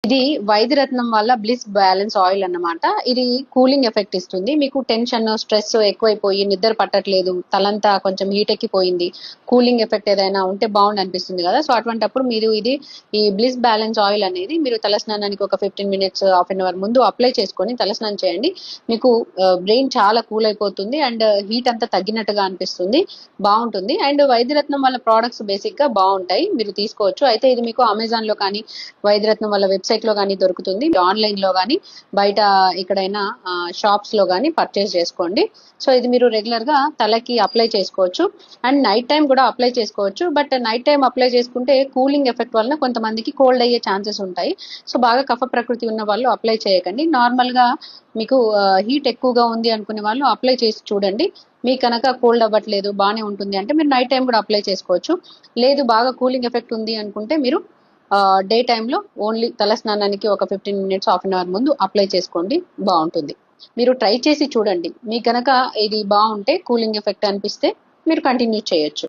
ఇది వైద్యరత్నం వల్ల bliss balance oil అన్నమాట. ఇది కూలింగ్ ఎఫెక్ట్ ఇస్తుంది. మీకు టెన్షన్, స్ట్రెస్ ఎక్కువైపోయి నిద్ర పట్టట్లేదు, తలంతా కొంచెం హీట్ ఎక్కిపోయింది, కూలింగ్ ఎఫెక్ట్ ఏదైనా ఉంటే బాగుండు అనిపిస్తుంది కదా. సో అటువంటప్పుడు మీరు ఈ బ్లిస్ బ్యాలెన్స్ ఆయిల్ అనేది మీరు తలస్నానానికి ఒక 15 మినిట్స్, హాఫ్ అన్ అవర్ ముందు అప్లై చేసుకొని తలస్నానం చేయండి. మీకు బ్రెయిన్ చాలా కూల్ అయిపోతుంది అండ్ హీట్ అంతా తగ్గినట్టుగా అనిపిస్తుంది. బాగుంటుంది. అండ్ వైద్యరత్నం వల్ల ప్రోడక్ట్స్ బేసిక్ గా బాగుంటాయి, మీరు తీసుకోవచ్చు. అయితే ఇది మీకు అమెజాన్ లో కానీ వైద్యరత్నం వల్ల వెబ్సైట్ లో కానీ దొరుకుతుంది. ఆన్లైన్ లో కానీ బయట ఎక్కడైనా షాప్స్ లో కానీ పర్చేస్ చేసుకోండి. సో ఇది మీరు రెగ్యులర్ గా తలకి అప్లై చేసుకోవచ్చు అండ్ నైట్ టైం కూడా అప్లై చేసుకోవచ్చు. బట్ నైట్ టైం అప్లై చేసుకుంటే కూలింగ్ ఎఫెక్ట్ వలన కొంతమందికి కోల్డ్ అయ్యే ఛాన్సెస్ ఉంటాయి. సో బాగా కఫ ప్రకృతి ఉన్న వాళ్ళు అప్లై చేయకండి. నార్మల్ గా మీకు హీట్ ఎక్కువగా ఉంది అనుకునే వాళ్ళు అప్లై చేసి చూడండి. మీకు కనుక కోల్డ్ అవ్వట్లేదు, బాగానే ఉంటుంది అంటే మీరు నైట్ టైం కూడా అప్లై చేసుకోవచ్చు. లేదు బాగా కూలింగ్ ఎఫెక్ట్ ఉంది అనుకుంటే మీరు డే టైంలో ఓన్లీ తల స్నానానికి ఒక 15 మినిట్స్, హాఫ్ అన్ అవర్ ముందు అప్లై చేసుకోండి, బాగుంటుంది. మీరు ట్రై చేసి చూడండి. మీకు కనుక ఇది బాగుంటే, కూలింగ్ ఎఫెక్ట్ అనిపిస్తే మీరు కంటిన్యూ చేయొచ్చు.